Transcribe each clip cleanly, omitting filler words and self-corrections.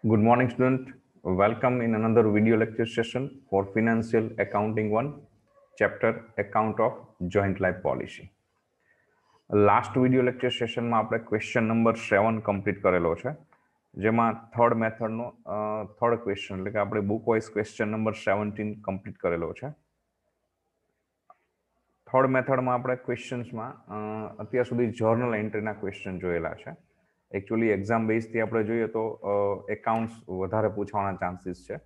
Good morning, student. Welcome in another video lecture session for Financial Accounting 1, chapter Account of Joint Life Policy. Last video lecture સેશનમાં આપણે question number 7 complete કરેલો છે, જેમાં third મેથડનો third question એટલે કે આપણે book wise question number 17 complete કરેલો છે. થર્ડ મેથડમાં આપણે ક્વેશ્ચન્સમાં અત્યાર સુધી જર્નલ એન્ટ્રીના ક્વેશ્ચન જોયેલા છે. એકચ્યુઅલી એક્ઝામ બેઝથી આપણે જોઈએ તો એકાઉન્ટ્સ વધારે પૂછવાના ચાન્સીસ છે.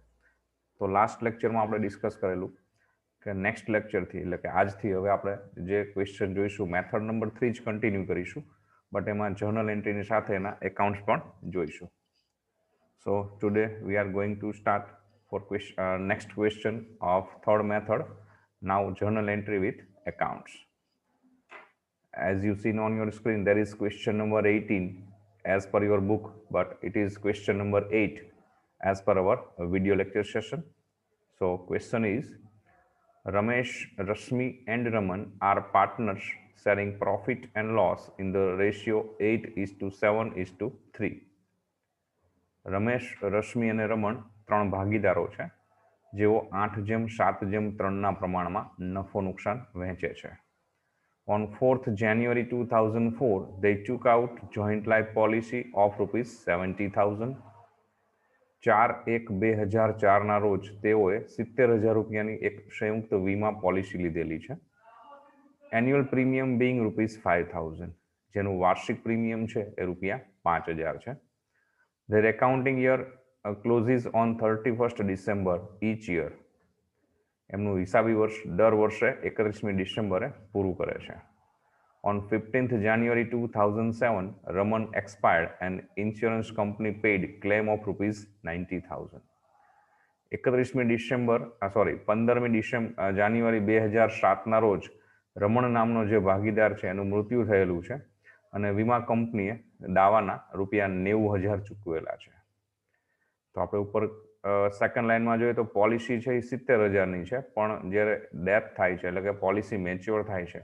તો લાસ્ટ લેક્ચરમાં આપણે ડિસ્કસ કરેલું કે નેક્સ્ટ લેક્ચરથી એટલે કે આજથી હવે આપણે જે ક્વેશ્ચન જોઈશું મેથડ નંબર 3 જ કન્ટિન્યુ કરીશું, બટ એમાં જર્નલ એન્ટ્રીની સાથે એના એકાઉન્ટ્સ પણ જોઈશું. So today we are going to start for next question of third method. Now journal entry with accounts. As you seen on your screen, there is question number 18 as per your book, but it is question number 8 as per our video lecture session. So question is, Ramesh, Rashmi and Raman are partners sharing profit and loss in the ratio 8:7:3. Ramesh, Rashmi અને રમણ 3 ભાગીદારો છે, જેઓ 8:7:3ના પ્રમાણમાં નફો નુકસાન વહેંચે છે. On 4th January 2004, they took out joint life policy of ₹70,000. 4/1/2004ના રોજ તેઓએ 70,000 રૂપિયાની એક સંયુક્ત વીમા પોલિસી લીધેલી છે. એન્યુઅલ પ્રીમિયમ બીંગ ₹5,000, જેનું વાર્ષિક પ્રીમિયમ છે એ ₹5,000 છે. Their accounting year closes on 31st December each year. એમનું હિસાબી વર્ષ દર વર્ષે 31મી ડિસેમ્બરે પૂરું કરે છે. On 15th January 2007, Raman expired and insurance company paid claim of ₹90,000. 15મી જાન્યુઆરી 2007ના રોજ રમણ નામનો જે ભાગીદાર છે એનું મૃત્યુ થયેલું છે અને વીમા કંપનીએ દાવાના ₹90,000 ચૂકવેલા છે. તો આપણે ઉપર સેકન્ડ લાઇનમાં જોઈએ તો પોલિસી છે એ 70,000ની છે, પણ જ્યારે ડેથ થાય છે એટલે કે પોલિસી મેચ્યોર થાય છે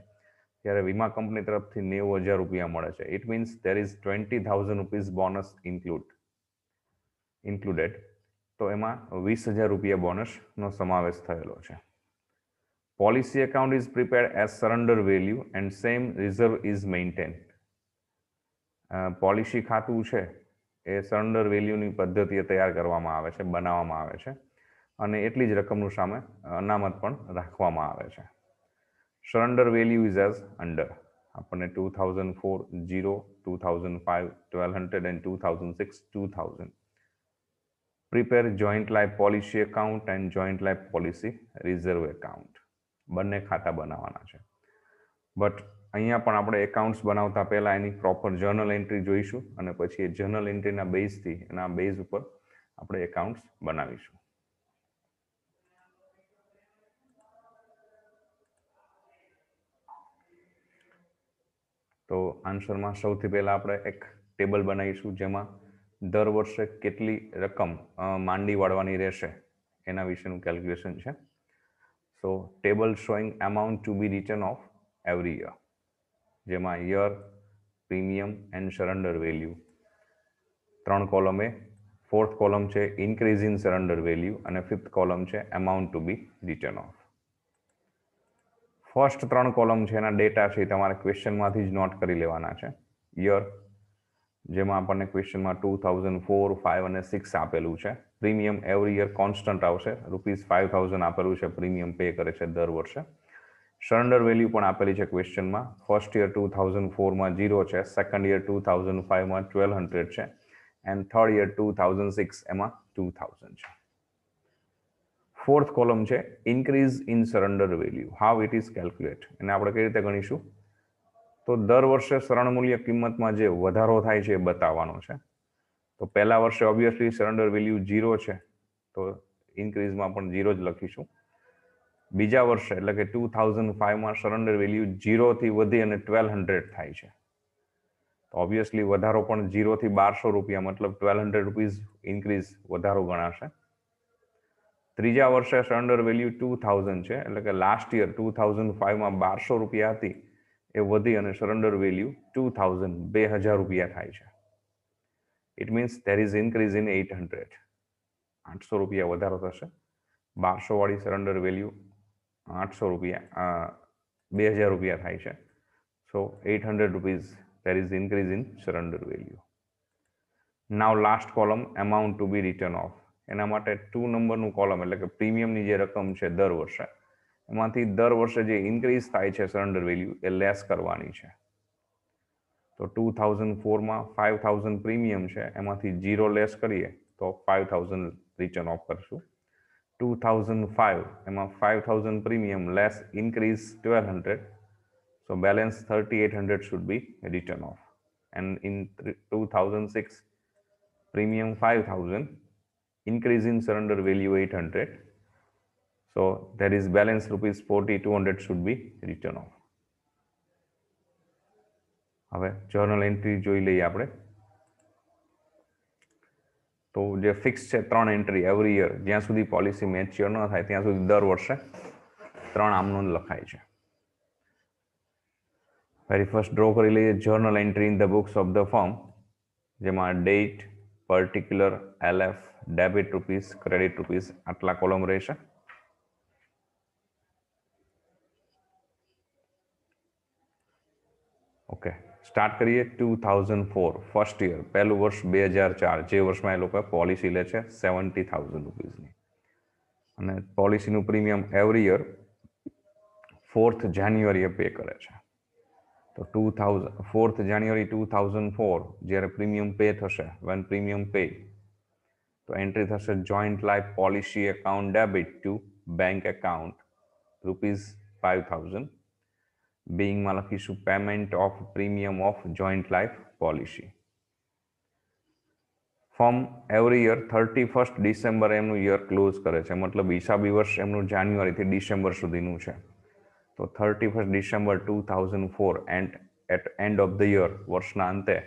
ત્યારે વીમા કંપની તરફથી ₹90,000 મળે છે. It means there is ₹20,000 bonus included. તો એમાં ₹20,000 બોનસનો સમાવેશ થયેલો છે. Policy account is prepared as surrender value and same reserve is maintained. Policy ખાતું છે એ સરેન્ડર વેલ્યુની પદ્ધતિએ તૈયાર કરવામાં આવે છે, બનાવવામાં આવે છે, અને એટલી જ રકમનું સામે અનામત પણ રાખવામાં આવે છે. Surrender value is as under. આપણને 2004 0, 2005 1,200 and 2006 2,000. Prepare joint life policy account and joint life policy reserve account. બંને ખાતા બનાવવાના છે. બટ અહીંયા પણ આપણે એકાઉન્ટ્સ બનાવતા પહેલા એની પ્રોપર જર્નલ એન્ટ્રી જોઈશું અને પછી એ જર્નલ એન્ટ્રીના બેઝથી એના બેઝ ઉપર આપણે એકાઉન્ટ્સ બનાવીશું. તો આન્સરમાં સૌથી પહેલા આપણે એક ટેબલ બનાવીશું જેમાં દર વર્ષે કેટલી રકમ માંડી વાળવાની રહેશે એના વિશેનું કેલ્ક્યુલેશન છે. So table showing amount to be return of every year, જેમાં year, premium and surrender value 3 column એ, 4th કોલમ છે ઇન્ક્રીઝ ઇન સરેન્ડર વેલ્યુ અને 5th કોલમ છે amount to be return of. First 3 column છે એના data છે તમારે ક્વેશ્ચનમાંથી જ નોટ કરી લેવાના છે. યર, જેમાં આપણને ક્વેશ્ચનમાં 2004, 5 અને 6 આપેલું છે. પ્રીમિયમ એવરી યર કોન્સ્ટન્ટ આવશે, ₹5,000 આપેલું છે, પ્રીમિયમ પે કરે છે દર વર્ષે. સરેન્ડર વેલ્યુ પણ આપેલી છે ક્વેશ્ચનમાં. ફર્સ્ટ યર 2004માં 0 છે, સેકન્ડ યર 2005માં 1,200 છે, એન્ડ થર્ડ યર 2006 એમાં 2,000 છે. ફોર્થ કોલમ છે increase in surrender value. How it is calculate, એને આપણે કઈ રીતે ગણીશું? તો દર વર્ષે શરણ મૂલ્ય કિંમતમાં જે વધારો થાય છે એ બતાવવાનો છે. તો પહેલા વર્ષે ઓબ્વિયસલી સરેન્ડર વેલ્યુ 0 છે, તો ઇન્ક્રીઝમાં પણ 0 જ લખીશું. બીજા વર્ષે એટલે કે 2005માં સરેન્ડર વેલ્યુ 0 થી વધી અને 1,200 થાય છે, તો ઓબ્વિયસલી વધારો પણ 0 થી ₹1,200 મતલબ ₹1,200 ઇન્ક્રીઝ વધારો ગણાશે. ત્રીજા વર્ષે સરેન્ડર વેલ્યુ 2,000 છે, એટલે કે લાસ્ટ યર 2005માં ₹1,200 હતી એ વધી અને સરેન્ડર વેલ્યુ 2,000 ₹2,000 થાય છે. It means there is increase in 800. 800 રૂપિયા વધારો થશે. 1200 વાળી સરેન્ડર વેલ્યુ 800 રૂપિયા 2000 રૂપિયા થાય છે. So 800 rupees there is increase in surrender value. Now last column amount to be return of. એના માટે 2 નંબરનું કોલમ એટલે કે પ્રીમિયમની જે રકમ છે દર વર્ષે, એમાંથી દર વર્ષે જે ઇન્ક્રીઝ થાય છે સરેન્ડર વેલ્યુ એ લેસ કરવાની છે. તો 2004માં 5000 પ્રીમિયમ છે, એમાંથી 0 લેસ કરીએ તો 5000 રિટર્ન ઓફ કરશું. 2005 એમાં 5000 premium less increase 1200, so balance 3800 should be written off. And in 2006 premium 5000, increase in surrender value 800, so there is balance rupees 4200 should be written off. હવે જર્નલ એન્ટ્રી જોઈ લઈએ આપણે. તો જે ફિક્સ છે 3 એન્ટ્રી એવરી યર, જ્યાં સુધી policy mature ન થાય ત્યાં સુધી દર વર્ષે 3 આમનોંધ લખાય છે. વેરી ફર્સ્ટ ડ્રો કરી લઈએ journal entry in the books of the firm, જેમાં date, particular, LF, debit rupees, credit rupees આટલા કોલમ રહેશે. ઓકે, સ્ટાર્ટ કરીએ 2004 ફર્સ્ટ યર, પહેલું વર્ષ 2004, જે વર્ષમાં એ લોકો પોલિસી લે છે 70,000 રૂપીસની. અને પોલિસીનું પ્રીમિયમ એવરી યર 4th જાન્યુઆરીએ પે કરે છે. તો 4th જાન્યુઆરી 2004 જ્યારે પ્રીમિયમ પે થશે, વેન પ્રીમિયમ પે, તો એન્ટ્રી થશે joint life policy account debit to bank account ₹5000. બિંગમાં લખીશું payment of premium of joint life policy. Firm every year 31st December એમનું યર ક્લોઝ કરે છે, મતલબ હિસાબી વર્ષ એમનું જાન્યુઆરીથી ડિસેમ્બર સુધીનું છે. તો 31st December 2004 and at end of the year, વર્ષના અંતે,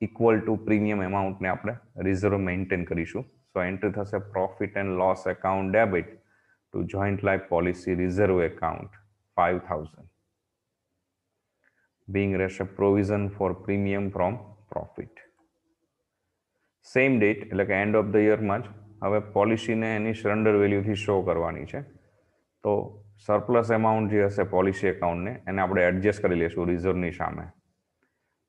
ઇક્વલ ટુ પ્રીમિયમ એમાઉન્ટને આપણે રિઝર્વ મેન્ટેન કરીશું. સો એન્ટ્રી થશે profit and loss account debit to joint life policy reserve account 5000. being રહેશે provision for premium from profit. Same date એટલે કે and of the યરમાં જ હવે પોલિસીને એની સરેન્ડર વેલ્યુથી શો કરવાની છે. તો સરપ્લસ એમાઉન્ટ જે હશે પોલિસી એકાઉન્ટને એને આપણે એડજસ્ટ કરી લઈશું રિઝર્વની સામે.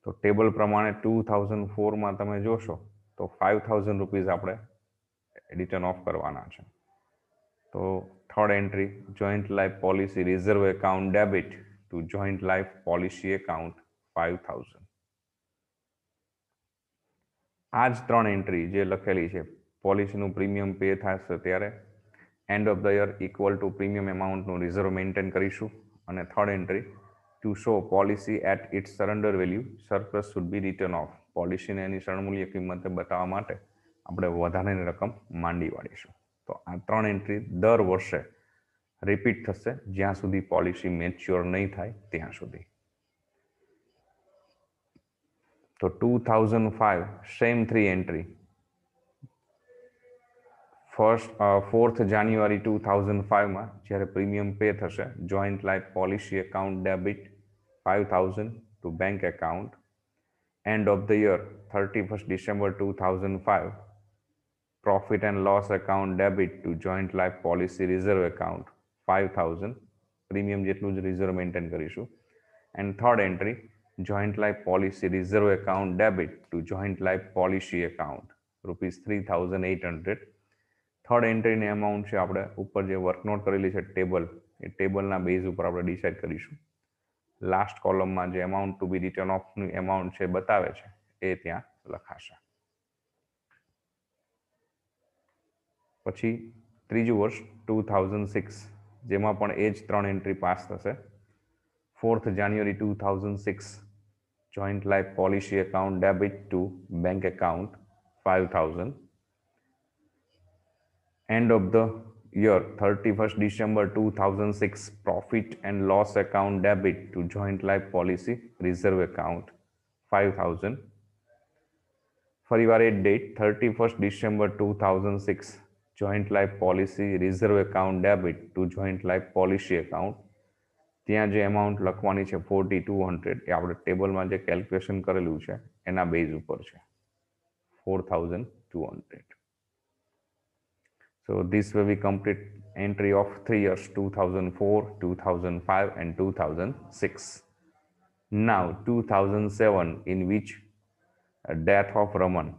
તો ટેબલ પ્રમાણે 2004માં તમે જોશો તો 5000 રૂપીઝ આપણે રિટર્ન ઓફ કરવાના છે. તો third entry joint life policy reserve account debit to joint life policy account 5000. આ જ 3 એન્ટ્રી જે લખેલી છે, પોલિસીનું પ્રીમિયમ પે થશે ત્યારે end of the year equal to premium એમાઉન્ટનું રિઝર્વ મેન્ટેન કરીશું. અને third entry to show policy at its surrender value surplus should be return of. પોલિસીને એની શરણમૂલ્ય કિંમતે બતાવવા માટે આપણે વધારાની રકમ માંડી વાળીશું. તો આ 3 એન્ટ્રી દર વર્ષે રિપીટ થશે જ્યાં સુધી પોલિસી મેચ્યોર નહીં થાય ત્યાં સુધી. તો 2005 સેમ 3 એન્ટ્રી. 4th જાન્યુઆરી 2005માં જ્યારે પ્રીમિયમ પે થશે, joint life policy account debit 5000 to bank account. End of the year 31st December 2005, profit and loss account debit to joint life policy reserve account 5000. Premium જેટલું જ reserve maintain કરીશું. And third entry joint life policy reserve account debit to joint life policy account ₹3800. Third એન્ટ્રીની amount છે આપણે ઉપર જે વર્કનોટ કરેલી છે ટેબલ, એ ટેબલના બેઝ ઉપર આપણે ડિસાઇડ કરીશું. લાસ્ટ કોલમમાં જે amount to be return ઓફની amount છે બતાવે છે એ ત્યાં લખાશે. પછી ત્રીજું વર્ષ 2006, જેમાં પણ એ જ 3 એન્ટ્રી પાસ થશે. 4th January 2006, joint life policy account debit to bank account 5000. End of the year 31st December 2006, profit and loss account debit to joint life policy reserve account 5000. ફરીવાર એ date 31st December 2006, joint life policy reserve account debit to joint life policy account. ત્યાં જે amount લખવાની છે 4200 એ આપણે ટેબલમાં જે calculation કરેલું છે એના બેઝ ઉપર છે. 4,200. So this way we complete entry of 3 years, 2004, 2005 and 2006. Now 2007, in which death of Raman,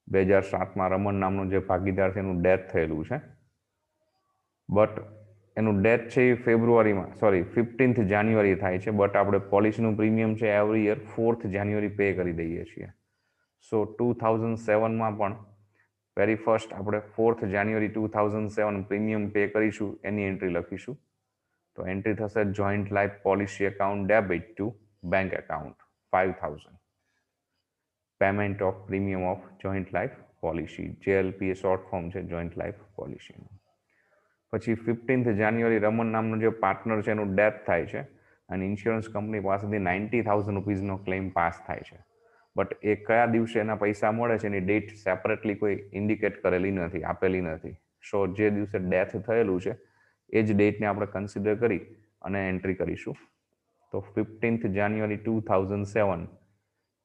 2007 Raman નામનો જે ભાગીદાર છે એનું ડેથ થયેલું છે, બટ એનું ડેથ છે એ ફેબ્રુઆરીમાં 15th જાન્યુઆરી થાય છે, બટ આપણે પોલિસીનું પ્રીમિયમ છે એવરી યર 4th જાન્યુઆરી પે કરી દઈએ છીએ. સો 2007માં પણ વેરી ફર્સ્ટ આપણે 4th જાન્યુઆરી 2007 પ્રીમિયમ પે કરીશું, એની એન્ટ્રી લખીશું. તો એન્ટ્રી થશે joint life policy account debit to bank account 5,000. Payment of premium of joint life policy, JLP A short form છે જોઈન્ટ લાઈફ પોલિસીનું. પછી 15th જાન્યુઆરી રમન નામનો જે પાર્ટનર છે એનું ડેથ થાય છે અને ઇન્સ્યોરન્સ કંપની પાસેથી 90,000 રૂપીઝનો ક્લેમ પાસ થાય છે, બટ એ કયા દિવસે એના પૈસા મળે છે એની ડેટ સેપરેટલી કોઈ ઇન્ડિકેટ કરેલી નથી, આપેલી નથી. સો જે દિવસે ડેથ થયેલું છે એ જ ડેટને આપણે કન્સિડર કરી અને એન્ટ્રી કરીશું. તો 15th જાન્યુઆરી 2007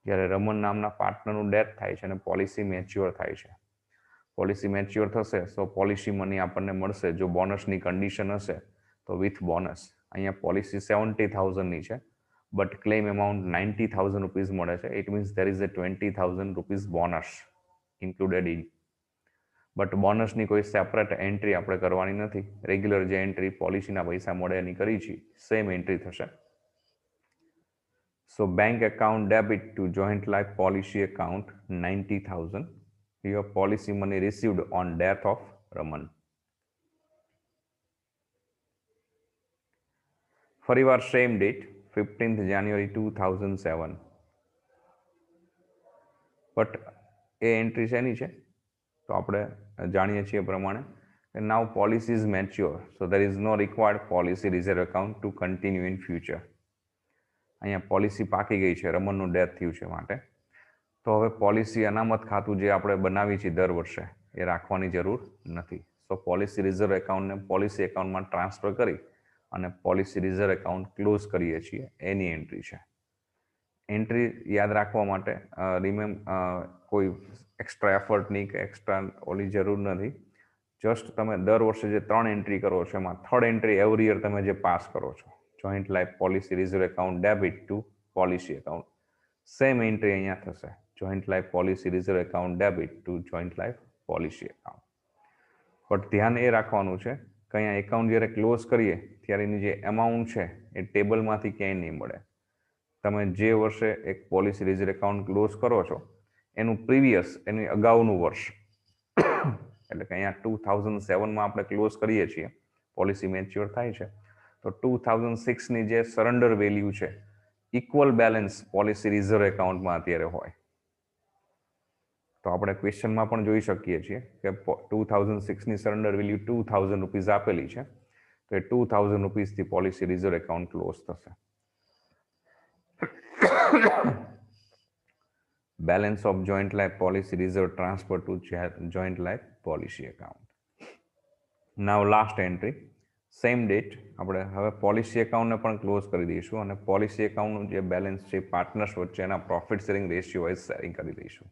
જ્યારે રમન નામના પાર્ટનરનું ડેથ થાય છે અને પોલિસી મેચ્યોર થાય છે. પોલિસી મેચ્યોર થશે તો પોલિસી મની આપણને મળશે જો બોનસની કન્ડિશન હશે તો વિથ બોનસ. અહીંયા પોલિસી 70,000ની છે બટ ક્લેમ એમાઉન્ટ 90,000 રૂપીઝ મળે છે. It means there is a 20,000 rupees bonus included in. But બોનસની કોઈ સેપરેટ એન્ટ્રી આપણે કરવાની નથી. રેગ્યુલર જે એન્ટ્રી પોલિસીના પૈસા મળે એની કરી છે સેમ એન્ટ્રી થશે. So bank account debit to joint life policy account 90,000. Your policy money received on death of Raman. ફરીવાર same date 15th January 2007. But એ એન્ટ્રી શેની છે તો આપણે જાણીએ છીએ પ્રમાણે કે now policy is mature, so there is no required policy reserve account to continue in future. અહીંયા પોલિસી પાકી ગઈ છે, રમનનું ડેથ થયું છે માટે. તો હવે પોલિસી અનામત ખાતું જે આપણે બનાવી છે દર વર્ષે એ રાખવાની જરૂર નથી. સો પોલિસી રિઝર્વ એકાઉન્ટને પોલિસી એકાઉન્ટમાં ટ્રાન્સફર કરી અને પોલિસી રિઝર્વ એકાઉન્ટ ક્લોઝ કરીએ છીએ, એની એન્ટ્રી છે. એન્ટ્રી યાદ રાખવા માટે કોઈ એક્સ્ટ્રા એફર્ટની કે એક્સ્ટ્રા ઓલી જરૂર નથી. જસ્ટ તમે દર વર્ષે જે 3 એન્ટ્રી કરો છો એમાં થર્ડ એન્ટ્રી એવરી યર તમે જે પાસ કરો છો, joint life policy reserve account debit to policy account, same entry અહીંયા થશે, joint life policy reserve account debit to joint life policy account. But ધ્યાન એ રાખવાનું છે કે અહીંયા એકાઉન્ટ જ્યારે ક્લોઝ કરીએ ત્યારે એની જે એમાઉન્ટ છે એ ટેબલમાંથી ક્યાંય નહીં મળે. તમે જે વર્ષે એક પોલિસી રિઝર્વ એકાઉન્ટ ક્લોઝ કરો છો એનું પ્રીવિયસ, એની અગાઉનું વર્ષ, એટલે કે અહીંયા 2007માં આપણે ક્લોઝ કરીએ છીએ, પોલિસી મેચ્યોર થાય છે, તો 2006ની જે સરેન્ડર વેલ્યુ છે ઇક્વલ બેલેન્સ પોલિસી રિઝર્વ એકાઉન્ટમાં અત્યારે હોય. તો આપણે ક્વેશ્ચનમાં પણ જોઈ શકીએ છીએ કે 2006ની સરેન્ડર વેલ્યુ 2,000 રૂપીઝ આપેલી છે, તો એ 2,000 રૂપીઝથી પોલિસી રિઝર્વ એકાઉન્ટ ક્લોઝ થશે. Balance of joint life policy reserve transfer to joint life policy account. Now last entry same date આપણે હવે પોલિસી એકાઉન્ટને પણ ક્લોઝ કરી દઈશું અને પોલિસી એકાઉન્ટનું જે બેલેન્સ છે પાર્ટનર્સ વચ્ચે એના profit sharing ratio wise sharing કરી દઈશું.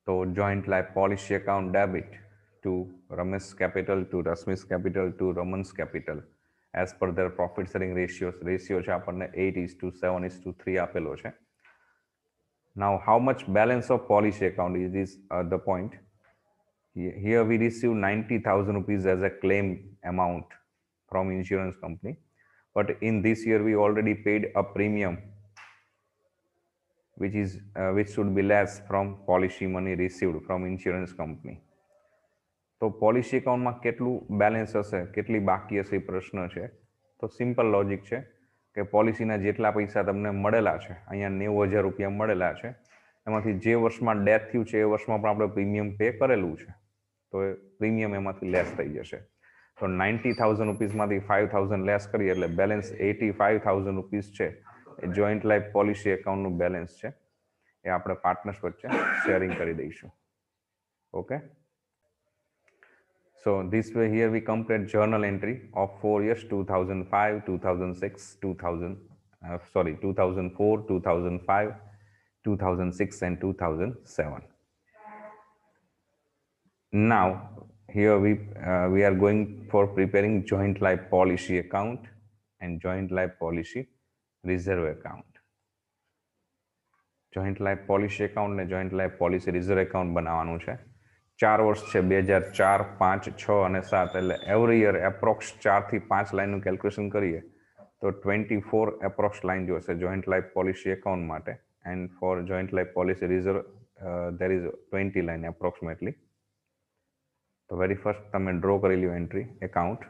તો joint life policy account debit to Ramesh capital to Rashmi's capital to Raman's capital as per their profit sharing ratio છે આપણને 8:7:3 આપેલો છે. Now how much balance of policy account is the point. Here we receive 90,000 rupees as a claim amount from insurance company, but in this year we already paid a premium which should be less from policy money received from insurance company. તો policy એકાઉન્ટમાં કેટલું balance હશે, કેટલી બાકી હશે એ પ્રશ્ન છે. તો સિમ્પલ લોજિક છે કે પોલિસીના જેટલા પૈસા તમને મળેલા છે, અહીંયા 90,000 રૂપિયા મળેલા છે, એમાંથી જે વર્ષમાં ડેથ થયું છે એ વર્ષમાં પણ આપણે પ્રીમિયમ પે કરેલું છે, તો પ્રીમિયમ એમાંથી લેસ થઈ જશે. તો 90,000 રૂપીઝમાંથી 5,000 લેસ કરીએ એટલે બેલેન્સ 85,000 રૂપીઝ છે એ જોઈન્ટ લાઈફ પોલિસી એકાઉન્ટનું બેલેન્સ છે, એ આપણે પાર્ટનર્સ વચ્ચે શેરિંગ કરી દઈશું. Okay, so this way here we complete journal entry of 4 years 2005, 2006, 2004, 2005 2006 and 2007. Now here we are going for preparing joint life policy account and joint life policy reserve account. Joint life policy account ને joint life policy reserve account બનાવવાનું છે. 4 વર્ષ છે 2004, 5, 6 અને 7, એટલે every year approx 4 થી 5 લાઈનનું calculation કરીએ તો 24 એપ્રોક્સ લાઈન જોશે જોઈન્ટ લાઈફ પોલિસી એકાઉન્ટ માટે, and for joint life policy reserve there is 20 line approximately. તો વેરી ફર્સ્ટ તમે ડ્રો કરી લ્યો એન્ટ્રી એકાઉન્ટ,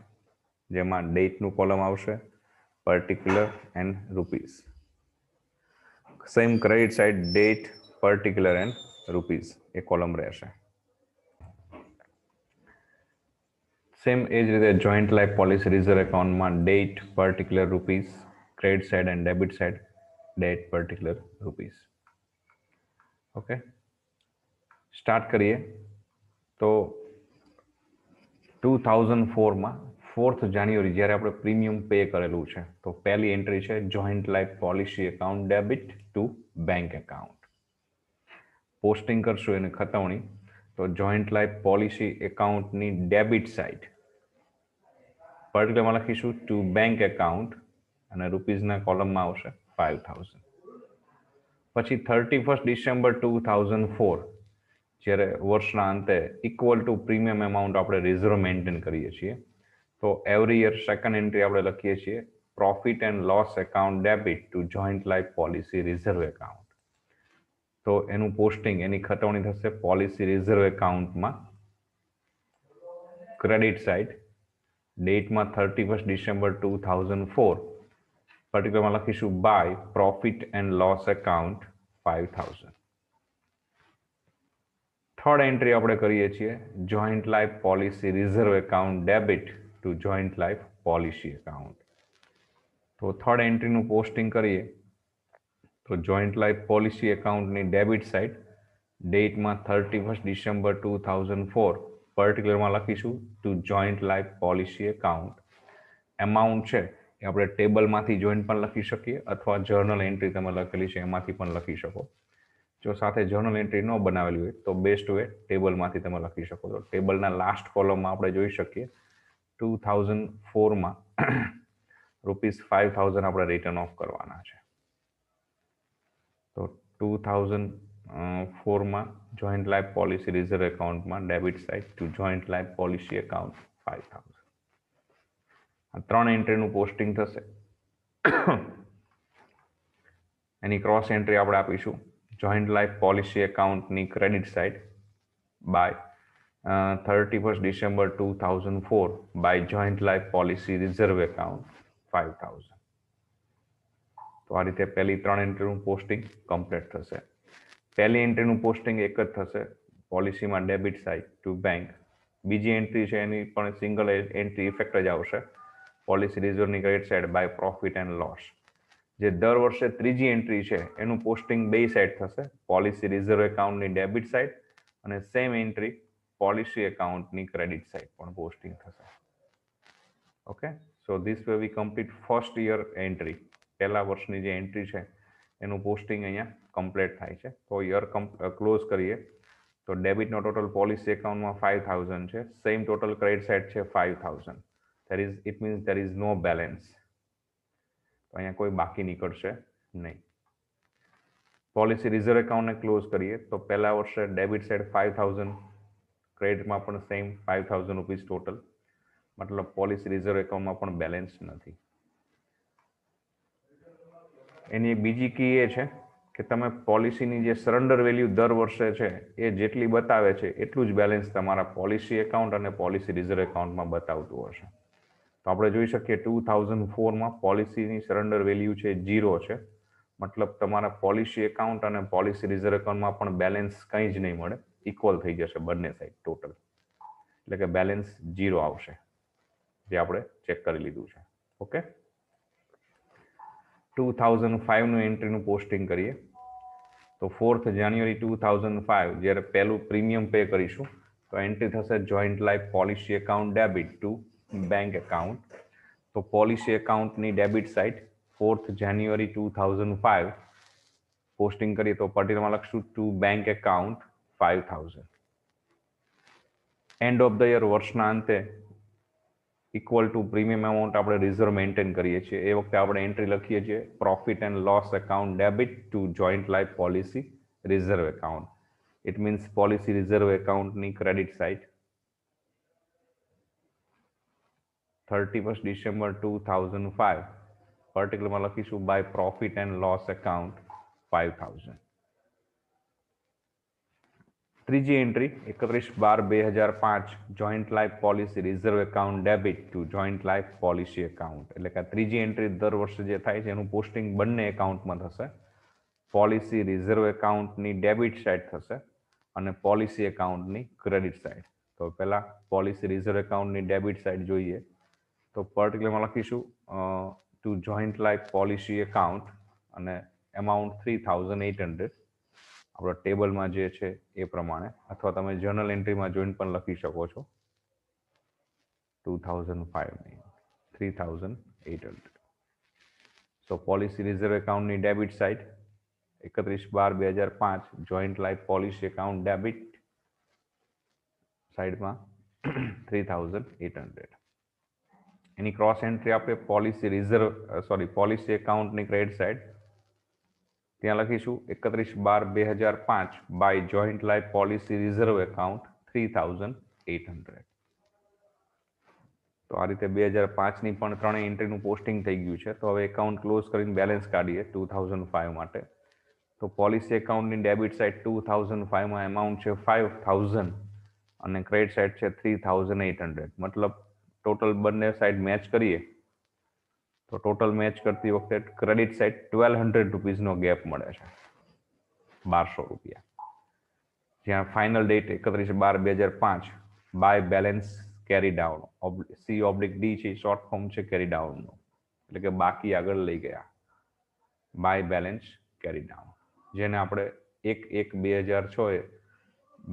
જેમાં ડેટનું કોલમ આવશે, particular and rupees. Same credit side date, particular and rupees એ કોલમ રહેશે. સેમ એ જ રીતે જોઈન્ટ લાઈફ પોલિસી રિઝર્વ એકાઉન્ટમાં date, particular rupees, credit side and debit side date, particular rupees. Okay, start કરીએ. તો 2004માં 4th જાન્યુઆરી જ્યારે આપણે પ્રીમિયમ પે કરેલું છે, તો પહેલી એન્ટ્રી છે joint life policy account debit to bank account. Posting કરશું એને ખતવણી, તો જોઈન્ટ લાઈફ પોલિસી એકાઉન્ટની ડેબિટ સાઇડ પર્ટિક્યુલરમાં લખીશું ટુ બેંક એકાઉન્ટ અને રૂપીઝના કોલમમાં આવશે 5000. પછી 31 ડિસેમ્બર 2004 જ્યારે વર્ષના અંતે ઇક્વલ ટુ પ્રીમિયમ એમાઉન્ટ આપણે રિઝર્વ મેન્ટેન કરીએ છીએ, તો એવરી યર સેકન્ડ એન્ટ્રી આપણે લખીએ છીએ profit and loss account debit to joint life policy reserve account. તો એનું પોસ્ટિંગ, એની ખતવણી થશે પોલિસી રિઝર્વ એકાઉન્ટમાં ક્રેડિટ સાઇડ, ડેટમાં 31 ડિસેમ્બર 2004, પર્ટિક્યુલરમાં લખીશું by profit and loss account 5000. Third entry આપણે કરીએ છીએ joint life policy reserve account debit to joint life policy account. તો થર્ડ એન્ટ્રીનું પોસ્ટિંગ કરીએ તો જોઈન્ટ લાઈફ પોલિસી એકાઉન્ટની ડેબિટ સાઇડ, ડેટમાં 31 ડિસેમ્બર 2004, પર્ટિક્યુલરમાં લખીશું to joint life policy account. Amount છે એ આપણે ટેબલમાંથી જોઈન્ટ પણ લખી શકીએ અથવા જર્નલ એન્ટ્રી તમે લખેલી છે એમાંથી પણ લખી શકો. જો સાથે જર્નલ એન્ટ્રી ન બનાવેલી હોય તો બેસ્ટ વે ટેબલમાંથી તમે લખી શકો છો. ટેબલના લાસ્ટ કોલમમાં આપણે જોઈ શકીએ 2004માં ₹5000 આપણે રિટર્ન ઓફ કરવાના છે. તો 2004માં જોઈન્ટ લાઈફ પોલિસી રિઝર્વ એકાઉન્ટમાં debit side to joint life policy account 5000. આ 3 એન્ટ્રીનું પોસ્ટિંગ થશે. એની ક્રોસ એન્ટ્રી આપણે આપીશું જોઈન્ટ લાઈફ પોલિસી એકાઉન્ટની credit side by 31 December 2004 by joint life policy reserve account 5000. તો આ રીતે પહેલી 3 એન્ટ્રીનું પોસ્ટિંગ કમ્પ્લીટ થશે. પહેલી એન્ટ્રીનું પોસ્ટિંગ એક જ થશે પોલિસીમાં ડેબિટ સાઇડ ટુ બેંક. બીજી એન્ટ્રી છે એની પણ સિંગલ એન્ટ્રી ઇફેક્ટ જ આવશે પોલિસી રિઝર્વની credit side by profit and loss. જે દર વર્ષે ત્રીજી એન્ટ્રી છે એનું પોસ્ટિંગ બે સાઇડ થશે, પોલિસી રિઝર્વ એકાઉન્ટની ડેબિટ સાઇડ અને સેમ એન્ટ્રી પોલિસી એકાઉન્ટની ક્રેડિટ સાઇડ પણ પોસ્ટિંગ થશે. Okay, so this way V complete first year entry. પહેલા વર્ષની જે એન્ટ્રી છે એનું પોસ્ટિંગ અહીંયા કમ્પ્લીટ થાય છે. તો યર ક્લોઝ કરીએ તો ડેબિટનો ટોટલ પોલિસી એકાઉન્ટમાં 5000 છે, સેમ ટોટલ ક્રેડિટ સાઇડ છે 5000. It means there is no balance. તો અહીંયા કોઈ બાકી નીકળશે નહીં. પોલિસી રિઝર્વ એકાઉન્ટને ક્લોઝ કરીએ તો પહેલા વર્ષે ડેબિટ સાઇડ 5000, ક્રેડિટમાં પણ સેમ 5000 રૂપીઝ ટોટલ, મતલબ પોલિસી રિઝર્વ એકાઉન્ટમાં પણ બેલેન્સ નથી. એની એક બીજી કી એ છે કે તમે પોલિસીની જે સરેન્ડર વેલ્યુ દર વર્ષે છે એ જેટલી બતાવે છે એટલું જ બેલેન્સ તમારા પોલિસી એકાઉન્ટ અને પોલિસી રિઝર્વ એકાઉન્ટમાં બતાવતું હશે. તો આપણે જોઈ શકીએ 2004માં પોલિસીની સરેન્ડર વેલ્યુ છે 0 છે, મતલબ તમારા પોલિસી એકાઉન્ટ અને પોલિસી રિઝર્વ એકાઉન્ટમાં પણ બેલેન્સ કંઈ જ નહીં મળે, ઇક્વલ થઈ જશે બંને સાઈડ ટોટલ, એટલે કે બેલેન્સ 0 આવશે, જે આપણે ચેક કરી લીધું છે. ઓકે, 2005નું એન્ટ્રીનું પોસ્ટિંગ કરીએ તો 4th જાન્યુઆરી 2005 જ્યારે પહેલું પ્રીમિયમ પે કરીશું તો એન્ટ્રી થશે joint life policy account debit to bank account. તો પોલિસી એકાઉન્ટની ડેબિટ સાઇડ 4th જાન્યુઆરી 2005 પોસ્ટિંગ કરીએ તો પર્ટિક્યુલરમાં લખશું two bank account 5000. And of the year, વર્ષના અંતે, ઇક્વલ ટુ પ્રીમિયમ અમાઉન્ટ આપણે રિઝર્વ મેન્ટેન કરીએ છીએ. એ વખતે આપણે એન્ટ્રી લખીએ છીએ profit and loss account debit to joint life policy reserve account. It means policy reserve એકાઉન્ટની ક્રેડિટ સાઇડ 31 ડિસેમ્બર 2005 પર્ટિક્યુલરમાં લખીશું by profit and loss account 5000. ત્રીજી entry 31/12/2005 joint life policy reserve account debit to joint life policy account. એટલે કે ત્રીજી entry દર વર્ષે જે થાય છે એનું પોસ્ટિંગ બંને એકાઉન્ટમાં થશે. પોલિસી રિઝર્વ એકાઉન્ટની ડેબિટ સાઇડ થશે અને પોલિસી એકાઉન્ટની ક્રેડિટ સાઇડ. તો પહેલા પોલિસી રિઝર્વ એકાઉન્ટની ડેબિટ સાઇડ જોઈએ તો પર્ટિક્યુલરમાં લખીશું to joint life policy account અને એમાઉન્ટ 3800 આપણા ટેબલમાં જે છે એ પ્રમાણે, અથવા તમે જર્નલ એન્ટ્રીમાં જોઈને પણ લખી શકો છો 2005 નહીં 3800. સો પોલિસી રિઝર્વ એકાઉન્ટની debit side 31/12/2005 joint life policy account debit સાઇડમાં 3800. એની ક્રોસ એન્ટ્રી આપણે પોલિસી એકાઉન્ટની ક્રેડિટ સાઇડ ત્યાં લખીશું 31/12/2005 by joint life policy reserve account 3800. તો આ રીતે 2005ની પણ ત્રણેય એન્ટ્રીનું પોસ્ટિંગ થઈ ગયું છે. તો હવે એકાઉન્ટ ક્લોઝ કરીને બેલેન્સ કાઢીએ 2005 માટે. તો પોલિસી એકાઉન્ટની ડેબિટ સાઇડ 2005માં એમાઉન્ટ છે 5000 અને ક્રેડિટ સાઇડ છે 3800. મતલબ ટોટલ બંને સાઇડ મેચ કરીએ તો ટોટલ મેચ કરતી વખતે ક્રેડિટ સાઇડ 1200 રૂપીઝનો ગેપ મળે છે, 1200 રૂપિયા. જ્યાં final date 31/12/2005 by balance carry down, C/D છે, શોર્ટ ફોર્મ છે કેરી ડાઉનનો, એટલે કે બાકી આગળ લઈ ગયા, બાય બેલેન્સ કેરી ડાઉન, જેને આપણે 1/1/2006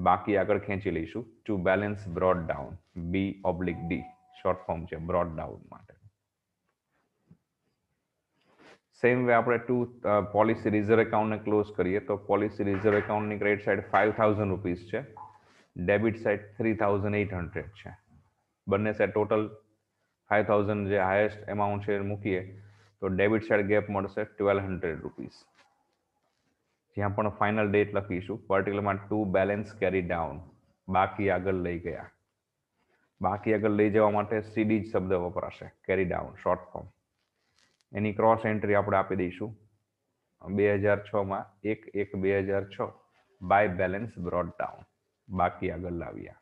બાકી આગળ ખેંચી લઈશું to balance brought down, B/D short form છે બ્રોડ ડાઉન માટે. સેમ વે આપણે પોલિસી રિઝર્વ એકાઉન્ટને ક્લોઝ કરીએ તો પોલિસી રિઝર્વ એકાઉન્ટની ક્રેડિટ સાઇડ 5000 રૂપીઝ છે, ડેબિટ સાઇડ 3800 છે. બંને સાઇડ ટોટલ 5000 જે હાઈએસ્ટ એમાઉન્ટ છે મૂકીએ તો ડેબિટ સાઇડ ગેપ મળશે 1200 રૂપીઝ. જ્યાં પણ ફાઇનલ ડેટ લખીશું પર્ટિક્યુલરમાં ટુ બેલેન્સ કેરી ડાઉન, બાકી આગળ લઈ ગયા. બાકી આગળ લઈ જવા માટે CD શબ્દ વપરાશે, કેરી ડાઉન શોર્ટ ફોર્મ. એની ક્રોસ એન્ટ્રી આપણે આપી દઈશું 2006માં 1/1/2006 બાય બેલેન્સ બ્રોડ ડાઉન, બાકી આગળ લાવ્યા.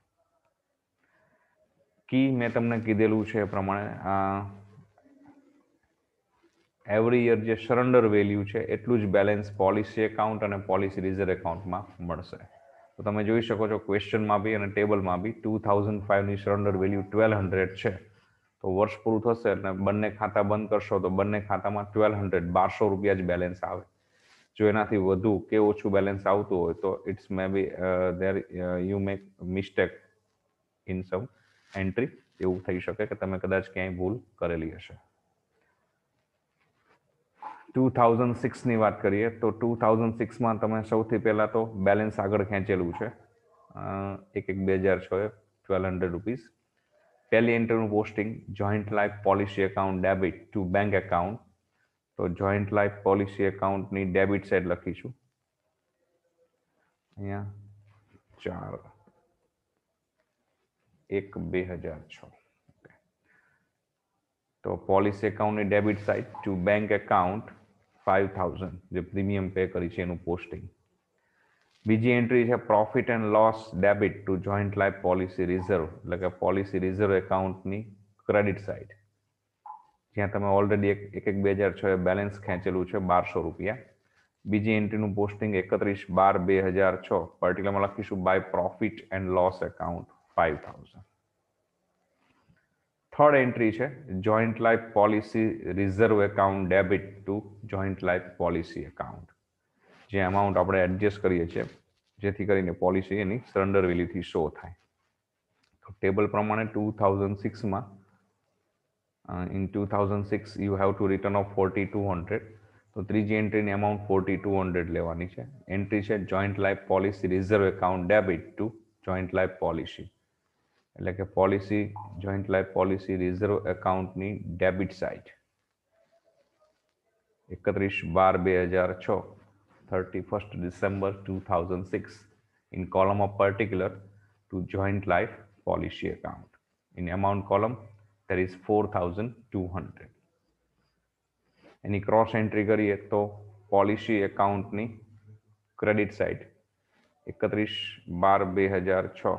કી મેં તમને કીધેલું છે એ પ્રમાણે એવરી યર જે સરેન્ડર વેલ્યુ છે એટલું જ બેલેન્સ પોલિસી એકાઉન્ટ અને પોલિસી રિઝર્વ એકાઉન્ટમાં મળશે. તો તમે જોઈ શકો છો ક્વેશ્ચનમાં બી અને ટેબલમાં બી 2005ની સરેન્ડર વેલ્યુ 1200 છે. તો વર્ષ પૂરું થશે એટલે બંને ખાતા બંધ કરશો તો બંને ખાતામાં 1200 રૂપિયા જ બેલેન્સ આવે. જો એનાથી વધુ કે ઓછું બેલેન્સ આવતું હોય તો it's may be there you make mistake in some entry, એવું થઈ શકે કે તમે કદાચ ક્યાંય ભૂલ કરેલી હશે. 2006ની વાત કરીએ તો 2006માં તમે સૌથી પહેલા તો બેલેન્સ આગળ ખેંચેલું છે 1/1/2006 1200 રૂપીઝ. પહેલી એન્ટ્રીનું posting joint life policy account debit to bank account. તો જોઈન્ટ લાઈફ પોલિસી એકાઉન્ટની ડેબિટ સાઇડ લખીશું અહીંયા 4/1/2006. તો પોલિસી એકાઉન્ટની debit side to bank account 5000 જે પ્રીમિયમ પે કરી છે એનું પોસ્ટિંગ. બીજી એન્ટ્રી છે profit and loss debit to joint life policy reserve, એટલે કે પોલિસી રિઝર્વ એકાઉન્ટની ક્રેડિટ સાઇડ, જ્યાં તમે ઓલરેડી 1/1/2006 બેલેન્સ ખેંચેલું છે 1200 રૂપિયા. બીજી એન્ટ્રીનું પોસ્ટિંગ 31/12/2006 પર્ટિક્યુલરમાં લખીશું by profit and loss account 5000. Third entry છે joint life policy reserve account debit to joint life policy account, જે અમાઉન્ટ આપણે એડજસ્ટ કરીએ છીએ જેથી કરીને પોલિસી એની સરેન્ડર વેલ્યુથી શો થાય. તો ટેબલ પ્રમાણે 2006માં in 2006 you have to return of 4200. તો તો ત્રીજી એન્ટ્રીની અમાઉન્ટ 4200 લેવાની છે. એન્ટ્રી છે joint life policy reserve account debit to joint life policy, એટલે કે policy joint life policy reserve એકાઉન્ટની debit side 31/12/2006 31st December 2006 in column of particular to joint life policy account. In amount column there is 4200. Any cross entry કરીએ તો policy એકાઉન્ટની credit side 31/12/2006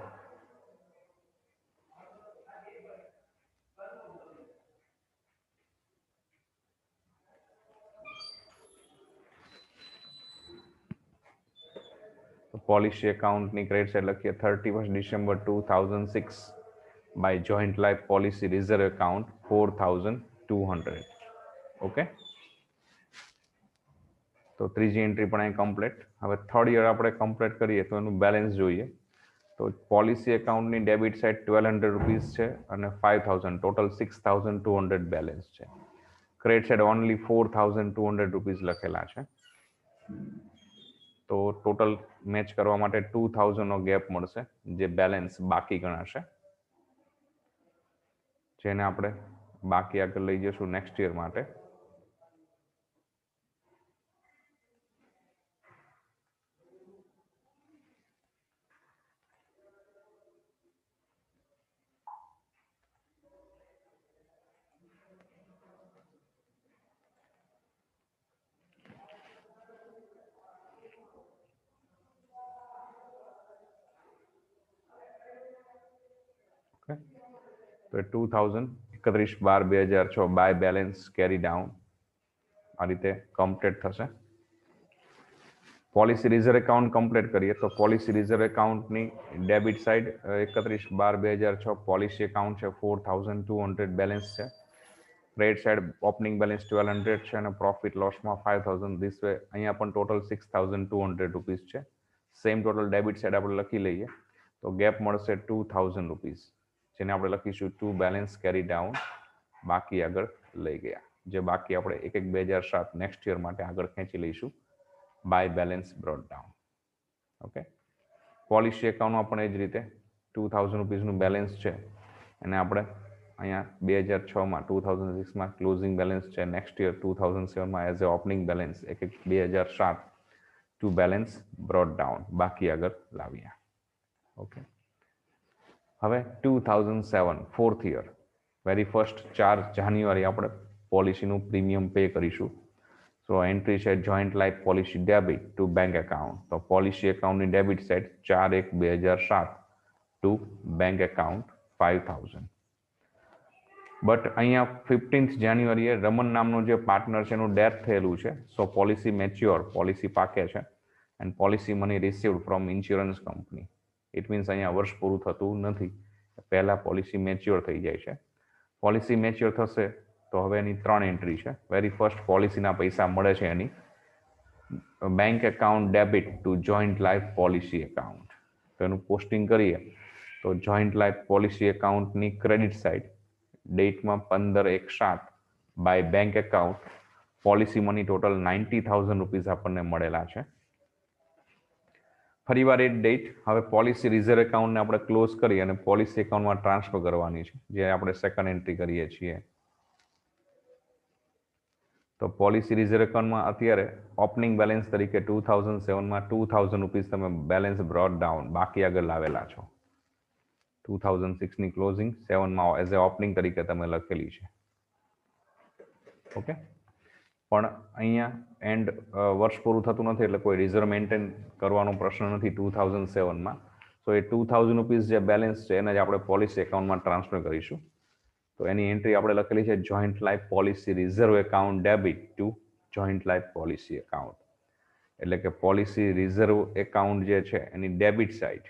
policy એકાઉન્ટની credit side લખીએ 31st December 2006 by joint life policy reserve account 4200. Okay, તો ત્રીજી entry પણ અહીં complete. હવે થર્ડ યર આપણે કમ્પ્લીટ કરીએ તો એનું બેલેન્સ જોઈએ. તો પોલિસી એકાઉન્ટની ડેબિટ સાઇડ 1200 રૂપીસ છે અને 5000, ટોટલ 6200 બેલેન્સ છે. ક્રેડિટ સાઇડ ઓનલી 4200 રૂપીસ લખેલા છે. તો ટોટલ મેચ કરવા માટે 2000 નો ગેપ મળશે, જે બેલેન્સ બાકી ગણાશે, જેને આપણે બાકી આગળ લઈ જઈશું નેક્સ્ટ યર માટે. તો 2000 31/12/2006 બાય બેલેન્સ કેરી ડાઉન આ રીતે કમ્પ્લીટ થશે. પોલિસી રિઝર્વ એકાઉન્ટ કમ્પ્લીટ કરીએ તો પોલિસી રિઝર્વ એકાઉન્ટની ડેબિટ સાઇડ 31/12/2006 પોલિસી એકાઉન્ટ છે 4200 બેલેન્સ છે. ક્રેડિટ સાઇડ ઓપનિંગ બેલેન્સ 1200 છે અને પ્રોફિટ લોસમાં 5000. ધીસ વે અહીંયા પણ ટોટલ 6200 રૂપીસ છે. સેમ ટોટલ ડેબિટ સાઇડ આપણે લખી લઈએ તો ગેપ મળશે 2000 રૂપીસ, જેને આપણે લખીશું ટુ બેલેન્સ કેરી ડાઉન, બાકી આગળ લઈ ગયા. જે બાકી આપણે 1/1/2007 નેક્સ્ટ યર માટે આગળ ખેંચી લઈશું by balance brought down. Okay, policy એકાઉન્ટમાં પણ એ જ રીતે 2000 રૂપીસનું બેલેન્સ છે અને આપણે અહીંયા 2006માં 2006માં ક્લોઝિંગ બેલેન્સ છે. નેક્સ્ટ યર 2007માં as a opening balance 1/1/2007 to balance brought down, બાકી આગળ લાવ્યા. ઓકે, હવે 2007 fourth year very first 4 January આપણે પોલિસીનું પ્રીમિયમ પે કરીશું. સો એન્ટ્રી છે joint life policy debit to bank account. તો પોલિસી એકાઉન્ટની debit side 4/1/2007 to bank account 5000. But અહીંયા 15th જાન્યુઆરીએ રમન નામનો જે પાર્ટનર છે એનું ડેથ થયેલું છે. સો પોલિસી મેચ્યોર, પોલિસી પાકે છે and policy money received from insurance company. It means અહીંયા વર્ષ પૂરું થતું નથી, પહેલા પોલિસી મેચ્યોર થઈ જાય છે. પોલિસી મેચ્યોર થશે તો હવે એની 3 એન્ટ્રી છે. વેરી ફર્સ્ટ પોલિસીના પૈસા મળે છે એની bank account debit to joint life policy account. તો એનું પોસ્ટિંગ કરીએ તો જોઈન્ટ લાઈફ પોલિસી એકાઉન્ટની ક્રેડિટ સાઇડ ડેટમાં 15/1/7 by bank account policy money total 90,000 rupees આપણને મળેલા છે. ફરીવાર એ ડેટ હવે પોલિસી રિઝર્વ એકાઉન્ટને આપણે ક્લોઝ કરી અને પોલિસી એકાઉન્ટમાં ટ્રાન્સફર કરવાની છે, જે આપણે સેકન્ડ એન્ટ્રી કરીએ છીએ. તો પોલિસી રિઝર્વ એકાઉન્ટમાં અત્યારે ઓપનિંગ બેલેન્સ તરીકે 2007માં 2000 રૂપીસ તમે બેલેન્સ બ્રોટ ડાઉન, બાકી આગળ લાવેલા છો. 2006ની ક્લોઝિંગ 7માં એઝ એ ઓપનિંગ તરીકે તમે લખેલી છે. ઓકે, પણ અહીંયા એન્ડ વર્ષ પૂરું થતું નથી એટલે કોઈ રિઝર્વ મેન્ટેન કરવાનો પ્રશ્ન નથી 2007માં. સો એ 2000 રૂપીસ જે બેલેન્સ છે એને જ આપણે પોલિસી એકાઉન્ટમાં ટ્રાન્સફર કરીશું. તો એની એન્ટ્રી આપણે લખેલી છે joint life policy reserve account debit to joint life policy account, એટલે કે પોલિસી રિઝર્વ એકાઉન્ટ જે છે એની ડેબિટ સાઇડ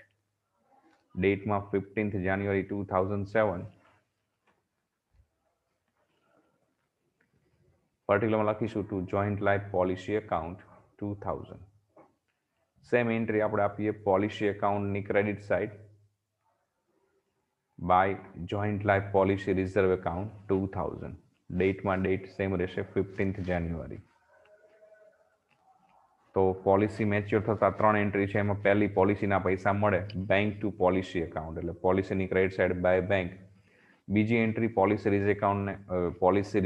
ડેટમાં 15th જાન્યુઆરી 2007 પર્ટિક્યુલરમાં લખીશું to joint life policy account 2000. Same entry આપણે આપીએ પોલિસી એકાઉન્ટની credit side by joint life policy reserve account 2000. ડેટમાં ડેટ સેમ રહેશે 15th જાન્યુઆરી. તો પોલિસી મેચ્યોર થતા 3 એન્ટ્રી છે, એમાં પહેલી પોલિસીના પૈસા મળે બેંક ટુ પોલિસી એકાઉન્ટ, એટલે પોલિસીની ક્રેડિટ સાઇડ બાય બેંક. બીજી એન્ટ્રી પોલિસી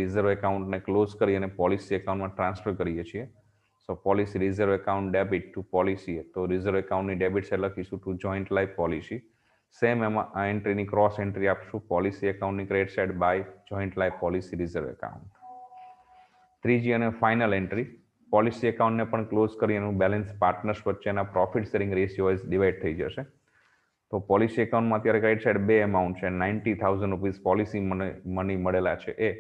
રિઝર્વ એકાઉન્ટને ક્લોઝ કરી અને પોલિસી એકાઉન્ટમાં ટ્રાન્સફર કરીએ છીએ. So policy reserve account debit to policy, તો રિઝર્વ એકાઉન્ટની ડેબિટ સાઇડ લખીશું to joint life policy. Same એમાં આ એન્ટ્રીની ક્રોસ એન્ટ્રી આપશું પોલિસી એકાઉન્ટની credit side by joint life policy reserve account. ત્રીજી અને ફાઇનલ એન્ટ્રી પોલિસી એકાઉન્ટને પણ ક્લોઝ કરી એનું બેલેન્સ પાર્ટનર્સ વચ્ચેના profit sharing ratio wise divide થઈ જશે. તો પોલિસી એકાઉન્ટમાં અત્યારે ક્રેડિટ સાઇડ 2 એમાઉન્ટ છે, 90,000 રૂપીસ પોલિસી મની મળેલા છે એ,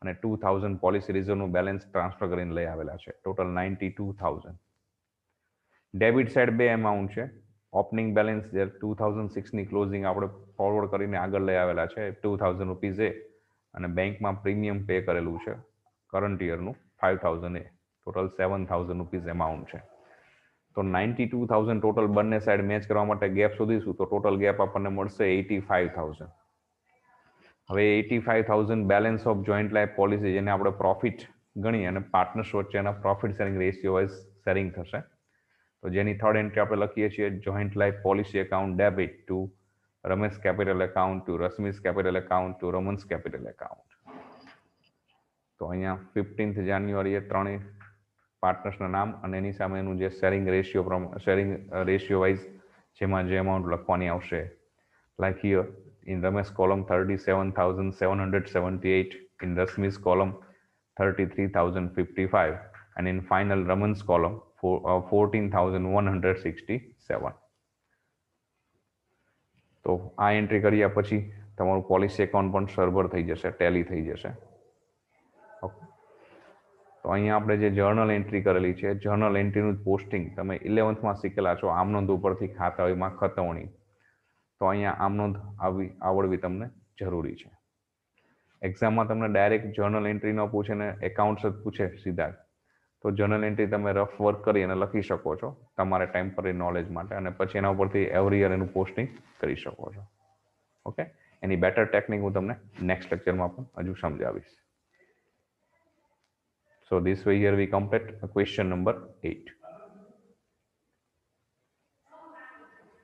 અને 2,000 પોલિસી રિઝર્વનું બેલેન્સ ટ્રાન્સફર કરીને લઈ આવેલા છે, ટોટલ 92,000. ડેબિટ સાઇડ 2 એમાઉન્ટ છે, ઓપનિંગ બેલેન્સ જે 2006ની ક્લોઝિંગ આપણે ફોરવર્ડ કરીને આગળ લઈ આવેલા છે 2,000 રૂપીઝ એ, અને બેંકમાં પ્રીમિયમ પે કરેલું છે કરંટ યરનું 5,000 એ, ટોટલ 7,000 રૂપીઝ એમાઉન્ટ છે. તો 92,000 ટોટલ બંને સાઈડ મેચ કરવા માટે ગેપ શોધીશું તો ટોટલ ગેપ આપણને મળશે 85,000. હવે 85,000 balance of joint life policy, જેને આપણે પ્રોફિટ ગણી અને પાર્ટનર્સ વચ્ચેના profit sharing ratio wise sharing થશે. તો જેની થર્ડ એન્ટ્રી આપણે લખીએ છીએ joint life policy account debit to Ramesh capital account to Rashmi's capital account to Raman's capital account. તો અહીંયા 15th જાન્યુઆરીએ ત્રણેય પાર્ટનર્સના નામ અને એની સામે એનું જે શેરિંગ રેશિયો વાઇઝ જેમાં જે અમાઉન્ટ લખવાની આવશે, like here in Ramesh column 37,778, in Rasmi's column 33,055, and in final Raman's column 14,167. તો આ એન્ટ્રી કર્યા પછી તમારું પોલિસી એકાઉન્ટ પણ સર્વર થઈ જશે, ટેલી થઈ જશે. ઓકે, તો અહીંયા આપણે જે જર્નલ એન્ટ્રી કરેલી છે, જર્નલ એન્ટ્રીનું પોસ્ટિંગ તમે 11th શીખેલા છો, આમનોંધ ઉપરથી ખાતાઓમાં ખતવણી. તો અહીંયા આમનોંધ આવડવી તમને જરૂરી છે. એક્ઝામમાં તમને ડાયરેક્ટ જર્નલ એન્ટ્રી ન પૂછે ને એકાઉન્ટ્સ જ પૂછે સીધા, તો જર્નલ એન્ટ્રી તમે રફ વર્ક કરી અને લખી શકો છો તમારે ટેમ્પરરી નોલેજ માટે, અને પછી એના ઉપરથી એવરી યર એનું પોસ્ટિંગ કરી શકો છો. ઓકે, એની બેટર ટેકનિક હું તમને નેક્સ્ટ લેક્ચરમાં પણ હજુ સમજાવીશ. So this way here we complete question number 8.